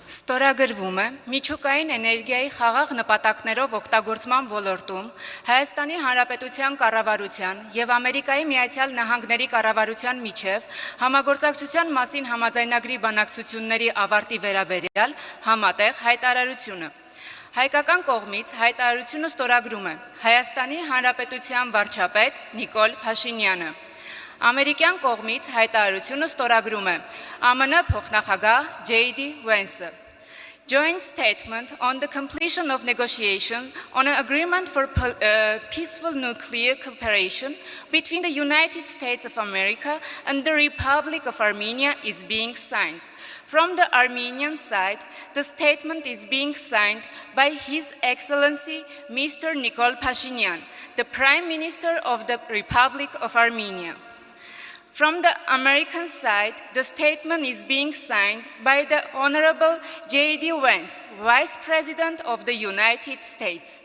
Ստորագրվում է միջուկային էներգիայի խաղաղ նպատակներով օգտագործման ոլորտում Հայաստանի Հանրապետության կառավարության եւ Ամերիկայի Միացյալ Նահանգների կառավարության միջև համագործակցության մասին համաձայնագրի բանակցությունների ավարտի վերաբերյալ համատեղ հայտարարությունը։ Հայկական կողմից հայտարարությունը ստորագրում է Հայաստանի Հանրապետության վարչապետ Նիկոլ Փաշինյանը։ Ամերիկյան կողմից հայտարարությունը ստորագրում է ԱՄՆ փոխնախագահ J.D. Vance. Joint statement on the completion of negotiation on an agreement for peaceful nuclear cooperation between the United States of America and the Republic of Armenia is being signed. From the Armenian side, the statement is being signed by His Excellency Mr. Nikol Pashinyan, the Prime Minister of the Republic of Armenia. From the American side, the statement is being signed by the Honorable J.D. Vance, Vice President of the United States.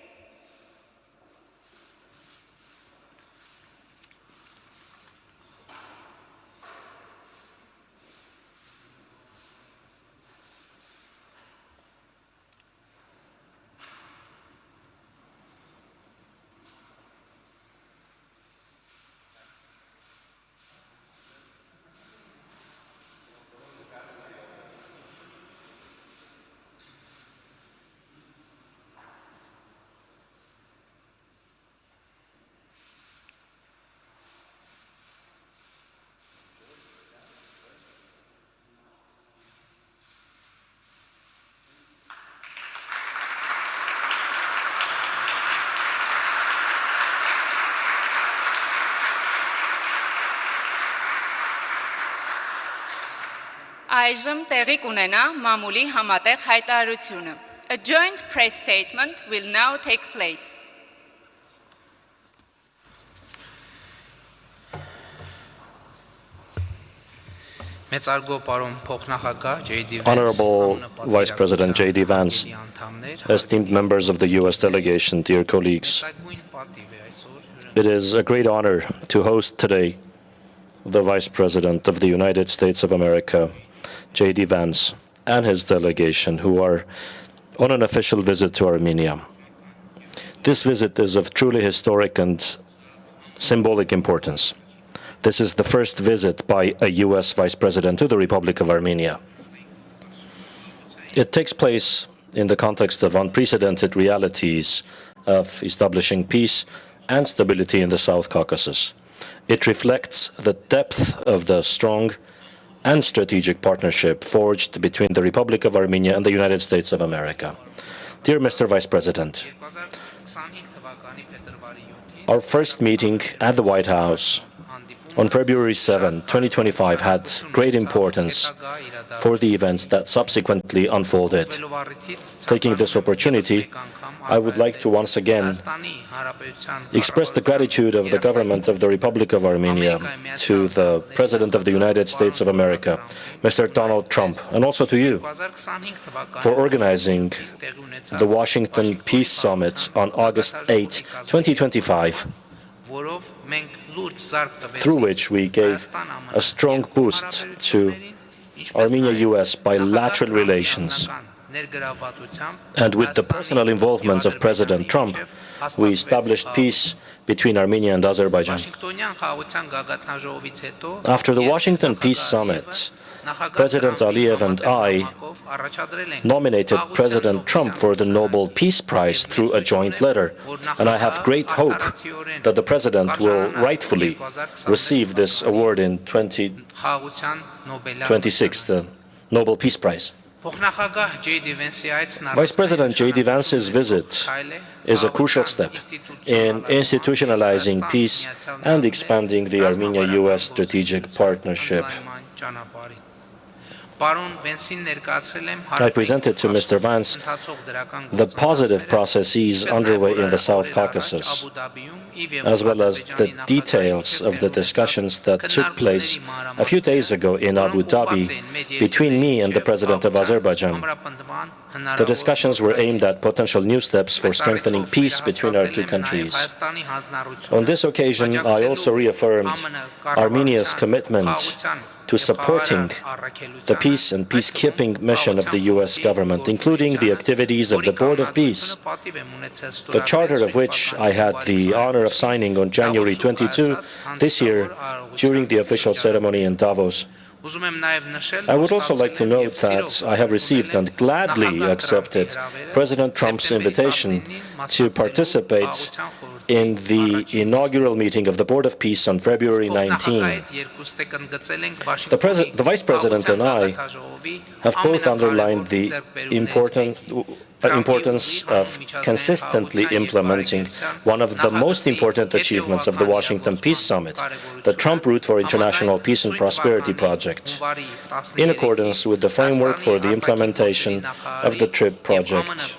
Այժմ տեղի կունենա մամուլի համատեղ հայտարարությունը. A joint press statement will now take place. Honorable Vice President J.D. Vance, esteemed members of the U.S. delegation, dear colleagues, it is a great honor to host today the Vice President of the United States of America, J.D. Vance, and his delegation, who are on an official visit to Armenia. This visit is of truly historic and symbolic importance. This is the first visit by a U.S. Vice President to the Republic of Armenia. It takes place in the context of unprecedented realities of establishing peace and stability in the South Caucasus. It reflects the depth of the strong and strategic partnership forged between the Republic of Armenia and the United States of America. Dear Mr. Vice President, our first meeting at the White House on February 7, 2025 had great importance for the events that subsequently unfolded. Taking this opportunity, I would like to once again express the gratitude of the government of the Republic of Armenia to the President of the United States of America, Mr. Donald Trump, and also to you for organizing the Washington Peace Summit on August 8, 2025, through which we gave a strong boost to Armenia-US bilateral relations. And with the personal involvement of President Trump, we established peace between Armenia and Azerbaijan. After the Washington Peace Summit, President Aliyev and I nominated President Trump for the Nobel Peace Prize through a joint letter, and I have great hope that the President will rightfully receive this award in 2026, the Nobel Peace Prize. Vice President J.D. Vance's visit is a crucial step in institutionalizing peace and expanding the Armenia-US strategic partnership. I presented to Mr. Vance the positive processes underway in the South Caucasus, as well as the details of the discussions that took place a few days ago in Abu Dhabi between me and the President of Azerbaijan. The discussions were aimed at potential new steps for strengthening peace between our two countries. On this occasion, I also reaffirmed Armenia's commitment to supporting the peace and peacekeeping mission of the U.S. government, including the activities of the Board of Peace, the charter of which I had the honor of signing on January 22 this year during the official ceremony in Davos. I would also like to note that I have received and gladly accepted President Trump's invitation to participate in the inaugural meeting of the Board of Peace on February 19. The Vice President and I have both underlined the importance of consistently implementing one of the most important achievements of the Washington Peace Summit, the Trump Route for International Peace and Prosperity project, in accordance with the framework for the implementation of the TRIP project,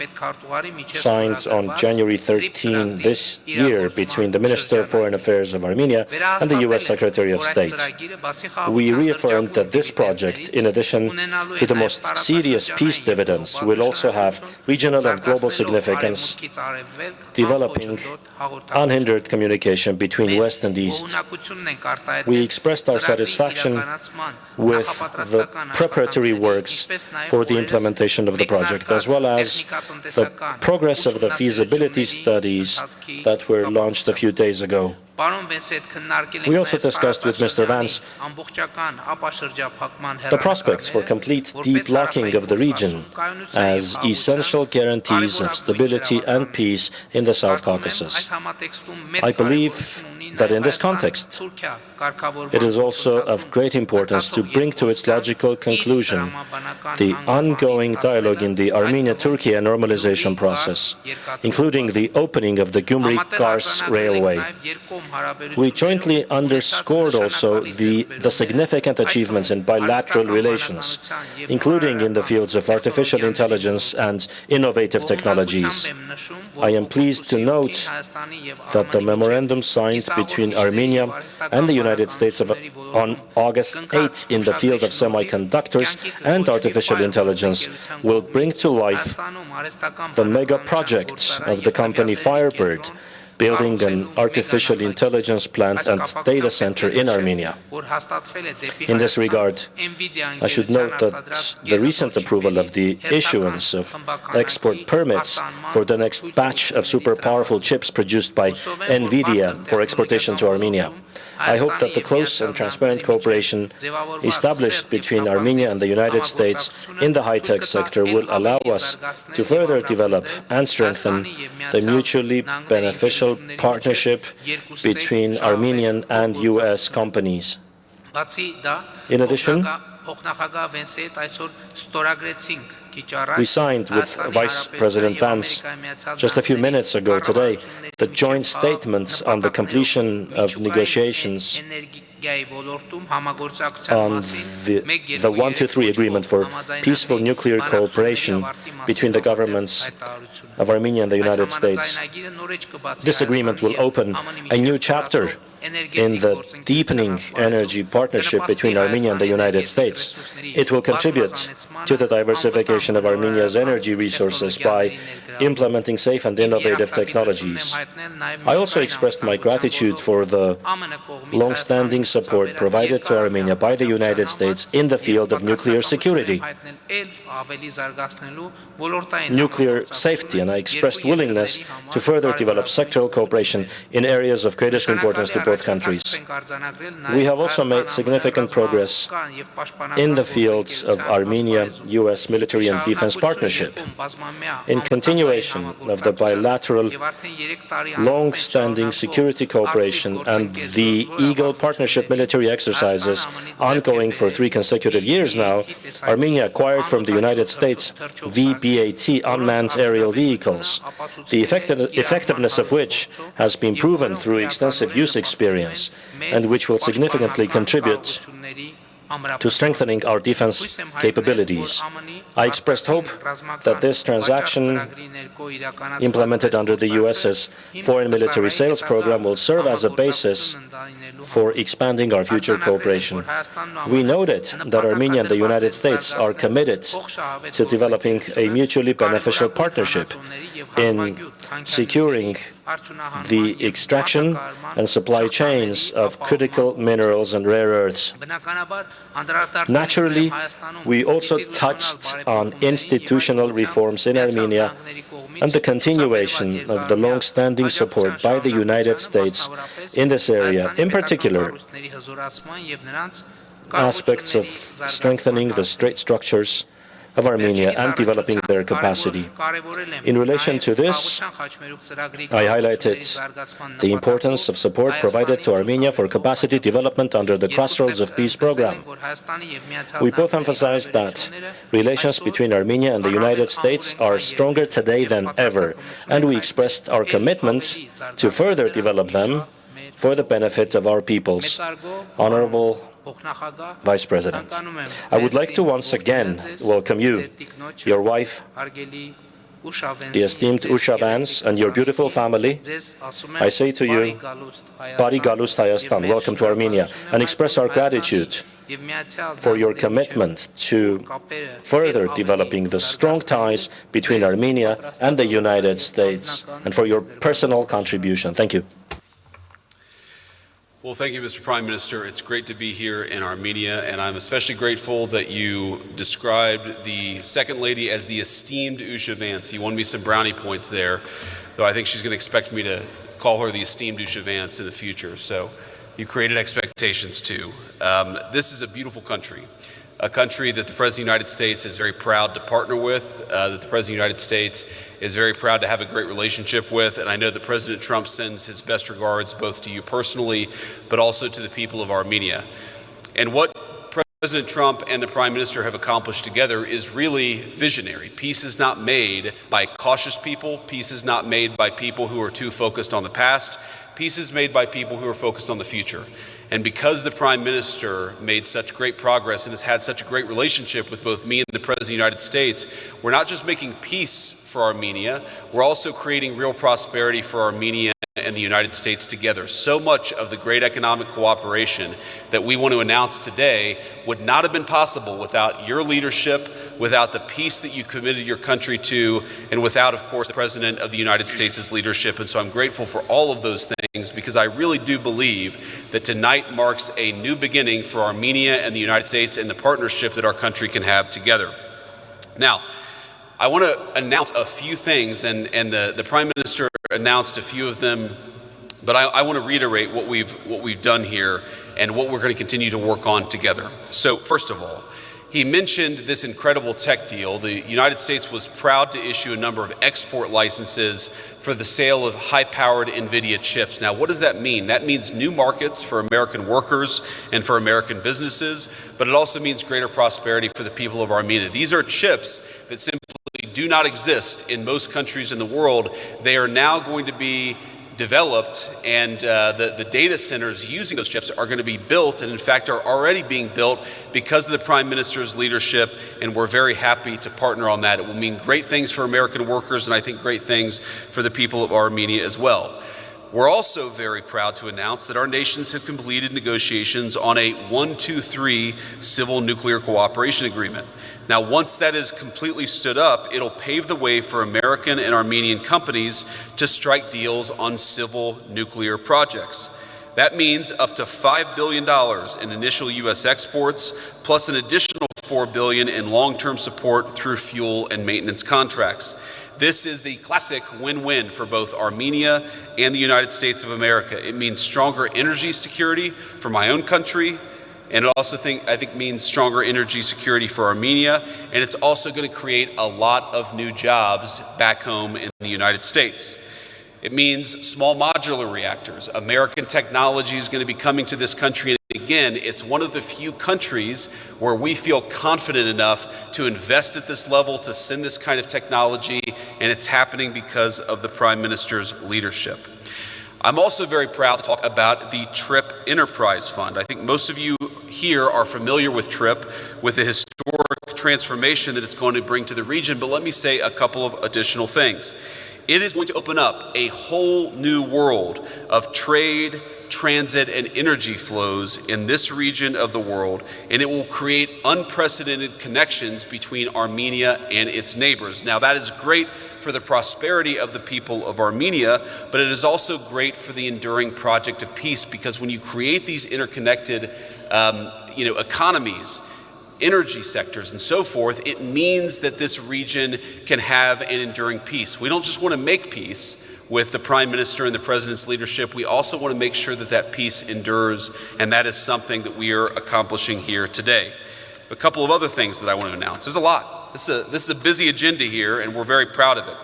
signed on January 13 this year between the Minister of Foreign Affairs of Armenia and the U.S. Secretary of State. We reaffirmed that this project, in addition to the most serious peace dividends, will also have regional and global significance, developing unhindered communication between West and East. We expressed our satisfaction with the preparatory works for the implementation of the project, as well as the progress of the feasibility studies that were launched a few days ago. We also discussed with Mr. Vance the prospects for complete deblocking of the region as essential guarantees of stability and peace in the South Caucasus. I believe that in this context, it is also of great importance to bring to its logical conclusion the ongoing dialogue in the Armenia-Turkey normalization process, including the opening of the Gyumri-Kars railway. We jointly underscored also the significant achievements in bilateral relations, including in the fields of artificial intelligence and innovative technologies. I am pleased to note that the memorandum signed between Armenia and the United States on August 8 in the field of semiconductors and artificial intelligence will bring to life the mega project of the company Firebird, building an artificial intelligence plant and data center in Armenia. In this regard, I should note that the recent approval of the issuance of export permits for the next batch of super powerful chips produced by NVIDIA for exportation to Armenia. I hope that the close and transparent cooperation established between Armenia and the United States in the high-tech sector will allow us to further develop and strengthen the mutually beneficial partnership between Armenian and U.S. companies. In addition, we signed with Vice President Vance just a few minutes ago today the joint statement on the completion of negotiations on the 123 agreement for peaceful nuclear cooperation between the governments of Armenia and the United States. This agreement will open a new chapter in the deepening energy partnership between Armenia and the United States. It will contribute to the diversification of Armenia's energy resources by implementing safe and innovative technologies. I also expressed my gratitude for the long-standing support provided to Armenia by the United States in the field of nuclear security, nuclear safety, and I expressed willingness to further develop sectoral cooperation in areas of greatest importance to both countries. We have also made significant progress in the fields of Armenia-US military and defense partnership. In continuation of the bilateral long-standing security cooperation and the Eagle Partnership military exercises ongoing for 3 consecutive years now, Armenia acquired from the United States VBAT unmanned aerial vehicles, the effectiveness of which has been proven through extensive use experience and which will significantly contribute to strengthening our defense capabilities. I expressed hope that this transaction, implemented under the U.S.'s foreign military sales program, will serve as a basis for expanding our future cooperation. We noted that Armenia and the United States are committed to developing a mutually beneficial partnership in securing the extraction and supply chains of critical minerals and rare earths. Naturally, we also touched on institutional reforms in Armenia and the continuation of the long-standing support by the United States in this area, in particular, aspects of strengthening the state structures of Armenia and developing their capacity. In relation to this, I highlighted the importance of support provided to Armenia for capacity development under the Crossroads of Peace program. We both emphasized that relations between Armenia and the United States are stronger today than ever, and we expressed our commitment to further develop them for the benefit of our peoples. Honorable Vice President, I would like to once again welcome you, your wife, the esteemed Usha Vance, and your beautiful family. I say to you, Bari Galust Hayastan, welcome to Armenia, and express our gratitude for your commitment to further developing the strong ties between Armenia and the United States, and for your personal contribution. Thank you. Well, thank you, Mr. Prime Minister. It's great to be here in Armenia, and I'm especially grateful that you described the Second Lady as the esteemed Usha Vance. You won me some brownie points there, though I think she's going to expect me to call her the esteemed Usha Vance in the future. So you created expectations, too. This is a beautiful country, a country that the President of the United States is very proud to partner with, that the President of the United States is very proud to have a great relationship with, and I know that President Trump sends his best regards both to you personally, but also to the people of Armenia. And what President Trump and the Prime Minister have accomplished together is really visionary. Peace is not made by cautious people. Peace is not made by people who are too focused on the past. Peace is made by people who are focused on the future. And because the Prime Minister made such great progress and has had such a great relationship with both me and the President of the United States, we're not just making peace for Armenia, we're also creating real prosperity for Armenia and the United States together. So much of the great economic cooperation that we want to announce today would not have been possible without your leadership, without the peace that you committed your country to, and without, of course, the President of the United States' leadership. And so I'm grateful for all of those things, because I really do believe that tonight marks a new beginning for Armenia and the United States and the partnership that our country can have together. Now, I want to announce a few things, and the Prime Minister announced a few of them, but I want to reiterate what we've done here and what we're going to continue to work on together. So first of all, he mentioned this incredible tech deal. The United States was proud to issue a number of export licenses for the sale of high-powered NVIDIA chips. Now, what does that mean? That means new markets for American workers and for American businesses, but it also means greater prosperity for the people of Armenia. These are chips that simply do not exist in most countries in the world. They are now going to be developed, and the data centers using those chips are going to be built, and in fact are already being built because of the Prime Minister's leadership, and we're very happy to partner on that. It will mean great things for American workers, and I think great things for the people of Armenia as well. We're also very proud to announce that our nations have completed negotiations on a 1-2-3 civil nuclear cooperation agreement. Now, once that is completely stood up, it'll pave the way for American and Armenian companies to strike deals on civil nuclear projects. That means up to $5 billion in initial U.S. exports, plus an additional $4 billion in long-term support through fuel and maintenance contracts. This is the classic win-win for both Armenia and the United States of America. It means stronger energy security for my own country, and it also I think means stronger energy security for Armenia, and it's also going to create a lot of new jobs back home in the United States. It means small modular reactors. American technology is going to be coming to this country, and again, it's one of the few countries where we feel confident enough to invest at this level, to send this kind of technology, and it's happening because of the Prime Minister's leadership. I'm also very proud to talk about the TRIP Enterprise Fund. I think most of you here are familiar with TRIP, with the historic transformation that it's going to bring to the region, but let me say a couple of additional things. It is going to open up a whole new world of trade, transit, and energy flows in this region of the world, and it will create unprecedented connections between Armenia and its neighbors. Now, that is great for the prosperity of the people of Armenia, but it is also great for the enduring project of peace, because when you create these interconnected economies, energy sectors, and so forth, it means that this region can have an enduring peace. We don't just want to make peace with the Prime Minister and the President's leadership. We also want to make sure that that peace endures, and that is something that we are accomplishing here today. A couple of other things that I want to announce. There's a lot. This is a busy agenda here, and we're very proud of it.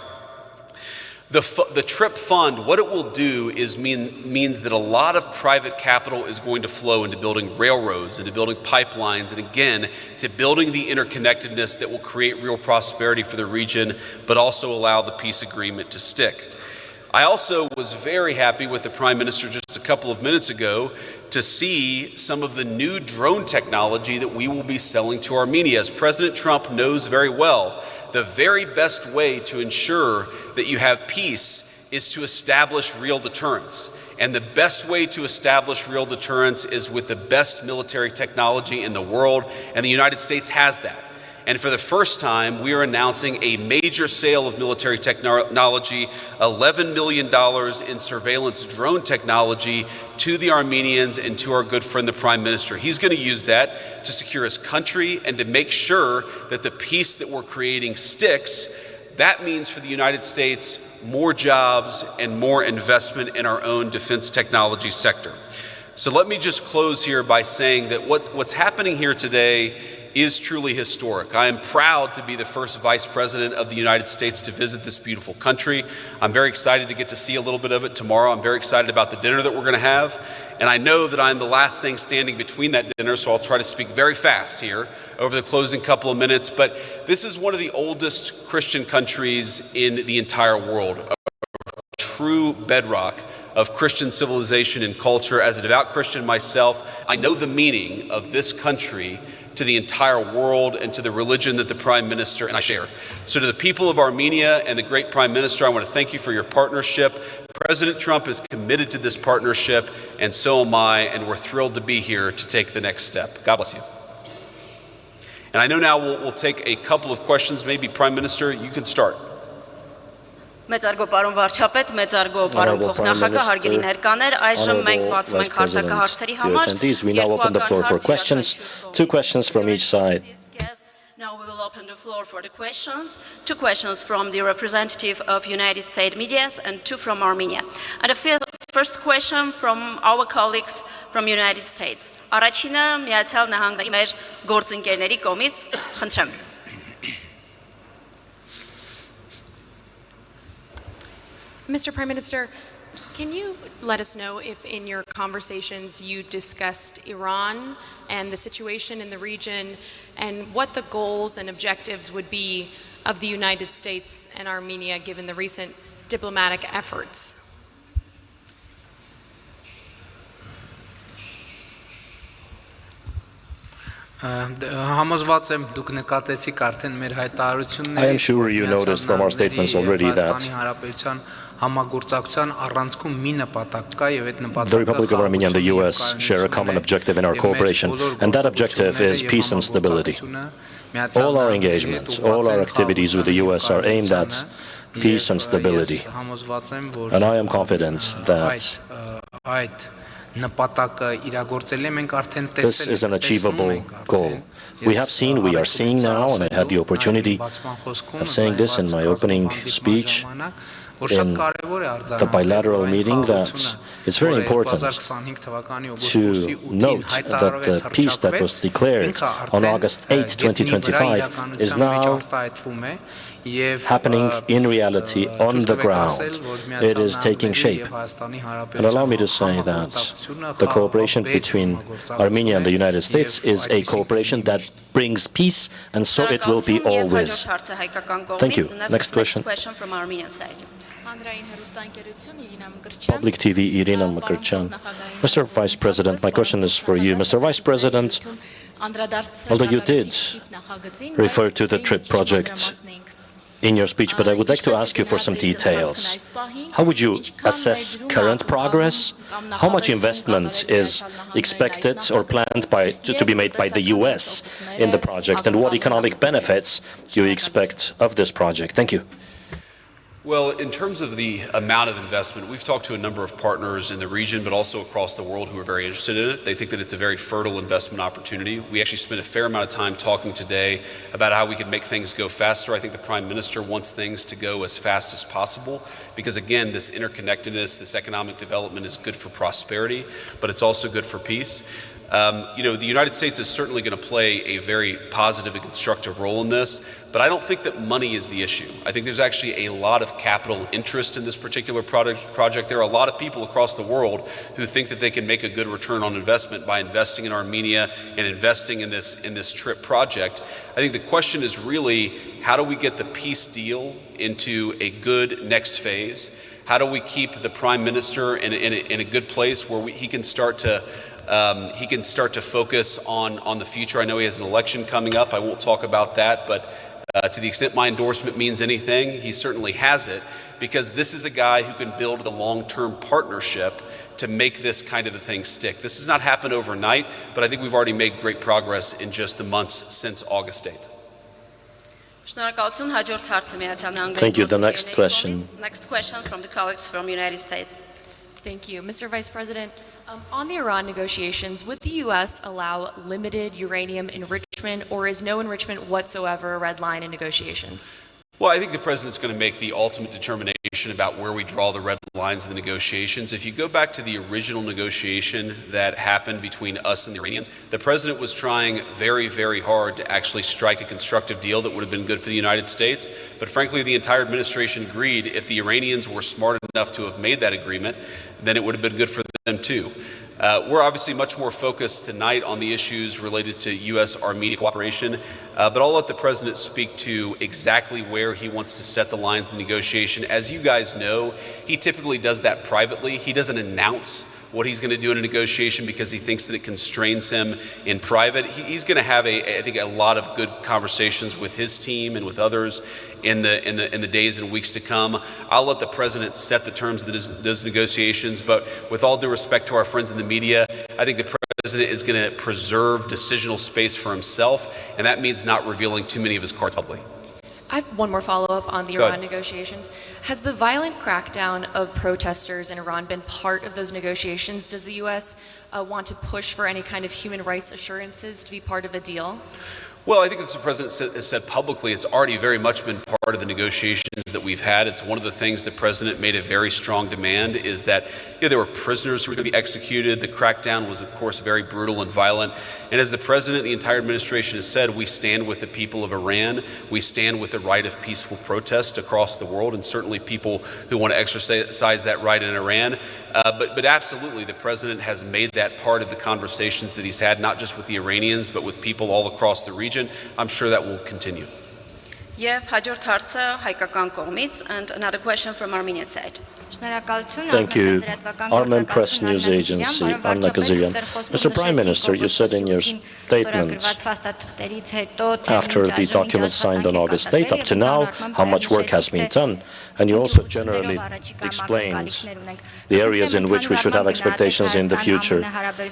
The TRIP fund, what it will do is means that a lot of private capital is going to flow into building railroads, into building pipelines, and again, to building the interconnectedness that will create real prosperity for the region, but also allow the peace agreement to stick. I also was very happy with the Prime Minister just a couple of minutes ago to see some of the new drone technology that we will be selling to Armenia. As President Trump knows very well, the very best way to ensure that you have peace is to establish real deterrence. And the best way to establish real deterrence is with the best military technology in the world, and the United States has that. And for the first time, we are announcing a major sale of military technology, $11 million in surveillance drone technology to the Armenians and to our good friend, the Prime Minister. He's going to use that to secure his country and to make sure that the peace that we're creating sticks. That means for the United States, more jobs and more investment in our own defense technology sector. So let me just close here by saying that what's happening here today is truly historic. I am proud to be the first Vice President of the United States to visit this beautiful country. I'm very excited to get to see a little bit of it tomorrow. I'm very excited about the dinner that we're going to have. And I know that I'm the last thing standing between that dinner, so I'll try to speak very fast here over the closing couple of minutes. But this is one of the oldest Christian countries in the entire world, a true bedrock of Christian civilization and culture. As a devout Christian myself, I know the meaning of this country to the entire world and to the religion that the Prime Minister and I share. So to the people of Armenia and the great Prime Minister, I want to thank you for your partnership. President Trump is committed to this partnership, and so am I, and we're thrilled to be here to take the next step. God bless you. And I know now we'll take a couple of questions. Maybe Prime Minister, you can start. Մեծարգո պարոն վարչապետ, մեծարգո պարոն փոխնախագահ, հարգելի ներկաներ, այժմ մենք բացում ենք հարթակը հարցերի համար։ We now open the floor for questions. 2 questions from each side. Now we will open the floor for the questions. 2 questions from the representative of United States media and 2 from Armenia. And the first question from our colleagues from United States. Առաջինը Միացյալ Նահանգների մեր գործընկերների կողմից, խնդրեմ։ Mr. Prime Minister, can you let us know if in your conversations you discussed Iran and the situation in the region and what the goals and objectives would be of the United States and Armenia given the recent diplomatic efforts? I am sure you noticed from our statements already that the Republic of Armenia and the US share a common objective in our cooperation, and that objective is peace and stability. All our engagements, all our activities with the US are aimed at peace and stability. And I am confident that this is an achievable goal. We are seeing now, and I had the opportunity of saying this in my opening speech in the bilateral meeting, that it's very important to note that the peace that was declared on August 8, 2025 is now happening in reality on the ground. It is taking shape. And allow me to say that the cooperation between Armenia and the United States is a cooperation that brings peace, and so it will be always. Thank you. Next question. From Armenian side. Public TV, Irina Makarchan. Mr. Vice President, my question is for you. Mr. Vice President, although you did refer to the TRIP project, in your speech, but I would like to ask you for some details. How would you assess current progress? How much investment is expected or planned to be made by the US in the project, and what economic benefits do you expect of this project? Thank you. Well, in terms of the amount of investment, we've talked to a number of partners in the region, but also across the world who are very interested in it. They think that it's a very fertile investment opportunity. We actually spent a fair amount of time talking today about how we can make things go faster. I think the Prime Minister wants things to go as fast as possible because, again, this interconnectedness, this economic development is good for prosperity, but it's also good for peace. The United States is certainly going to play a very positive and constructive role in this, but I don't think that money is the issue. I think there's actually a lot of capital interest in this particular project. There are a lot of people across the world who think that they can make a good return on investment by investing in Armenia and investing in this TRIP project. I think the question is really, how do we get the peace deal into a good next phase? How do we keep the Prime Minister in a good place where he can start to focus on the future? I know he has an election coming up. I won't talk about that, but to the extent my endorsement means anything, he certainly has it, because this is a guy who can build the long-term partnership to make this kind of a thing stick. This has not happened overnight, but I think we've already made great progress in just the months since August 8th. Thank you. The next question. Next questions from the colleagues from the United States. Thank you. Mr. Vice President, on the Iran negotiations, would the U.S. allow limited uranium enrichment, or is no enrichment whatsoever a red line in negotiations? Well, I think the president's going to make the ultimate determination about where we draw the red lines in the negotiations. If you go back to the original negotiation that happened between us and the Iranians, the president was trying very, very hard to actually strike a constructive deal that would have been good for the United States. But frankly, the entire administration agreed if the Iranians were smart enough to have made that agreement, then it would have been good for them too. We're obviously much more focused tonight on the issues related to U.S.-Armenia cooperation, but I'll let the president speak to exactly where he wants to set the lines of negotiation. As you guys know, he typically does that privately. He doesn't announce what he's going to do in a negotiation because he thinks that it constrains him in private. He's going to have, I think, a lot of good conversations with his team and with others in the days and weeks to come. I'll let the president set the terms of those negotiations, but with all due respect to our friends in the media, I think the president is going to preserve decisional space for himself, and that means not revealing too many of his cards publicly. I have one more follow-up on the Iran negotiations. Has the violent crackdown of protesters in Iran been part of those negotiations? Does the U.S. Want to push for any kind of human rights assurances to be part of a deal? Well, I think as the president has said publicly, it's already very much been part of the negotiations that we've had. It's one of the things the president made a very strong demand is that there were prisoners who were going to be executed. The crackdown was, of course, very brutal and violent. And as the president, the entire administration has said, we stand with the people of Iran. We stand with the right of peaceful protest across the world, and certainly people who want to exercise that right in Iran. But absolutely, the president has made that part of the conversations that he's had, not just with the Iranians, but with people all across the region. I'm sure that will continue. Եվ հաջորդ հարցը հայկական կողմից, and another question from Armenian side. Thank you. Armen Press News Agency, Anna Kazirian. Mr. Prime Minister, you said in your statement, after the documents signed on August 8, up to now, how much work has been done. And you also generally explained the areas in which we should have expectations in the future.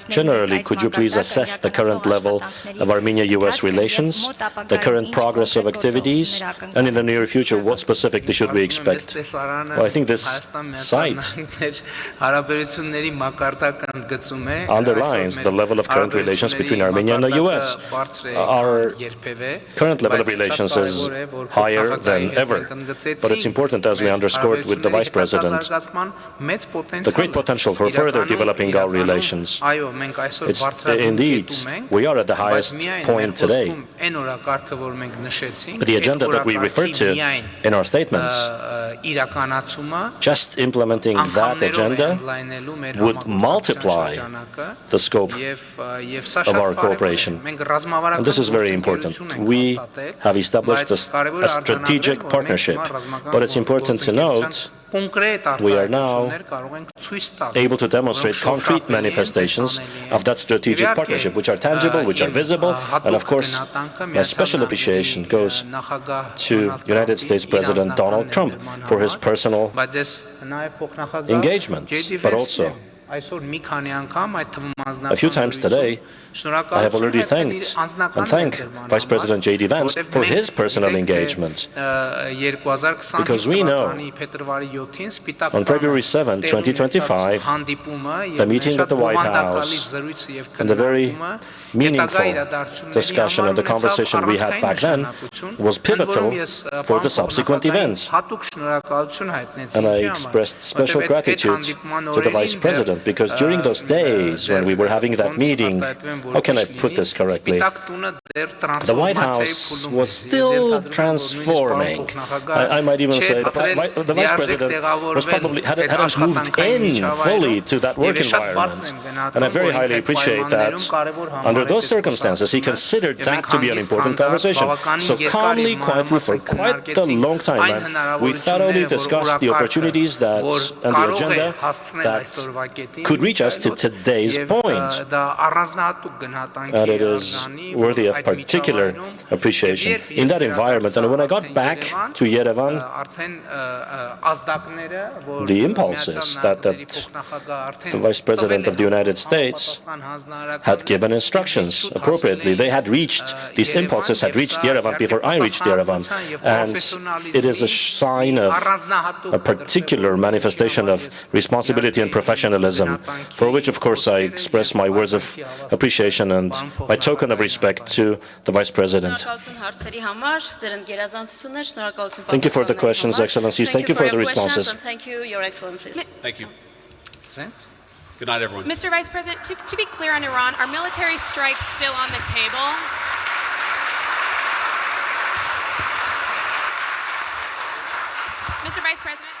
Generally, could you please assess the current level of Armenia-US relations, the current progress of activities, and in the near future, what specifically should we expect? Well, I think this site underlines the level of current relations between Armenia and the US. Our current level of relations is higher than ever, but it's important, as we underscored with the Vice President, the great potential for further developing our relations. Indeed, we are at the highest point today. But the agenda that we referred to in our statements, just implementing that agenda would multiply the scope of our cooperation. And this is very important. We have established a strategic partnership, but it's important to note we are now able to demonstrate concrete manifestations of that strategic partnership, which are tangible, which are visible, and of course, my special appreciation goes to United States President Donald Trump for his personal engagement, but also a few times today, I have already thanked Vice President J.D. Vance for his personal engagement, because we know on February 7, 2025, the meeting at the White House and the very meaningful discussion and the conversation we had back then was pivotal for the subsequent events. And I expressed special gratitude to the Vice President, because during those days when we were having that meeting, how can I put this correctly? The White House was still transforming. I might even say the Vice President was probably hadn't moved in fully to that work environment. And I very highly appreciate that under those circumstances, he considered that to be an important conversation. So calmly, quietly, for quite a long time, and we thoroughly discussed the opportunities and the agenda that could reach us to today's point. And it is worthy of particular appreciation in that environment. And when I got back to Yerevan, the impulses that the Vice President of the United States had given instructions appropriately, these impulses had reached Yerevan before I reached Yerevan. And it is a sign of a particular manifestation of responsibility and professionalism, for which, of course, I express my words of appreciation and my token of respect to the Vice President. Thank you for the questions, Excellencies. Thank you for the responses. Thank you, Your Excellencies. Thank you. Good night, everyone. Mr. Vice President, to be clear on Iran, are military strikes still on the table? Mr. Vice President?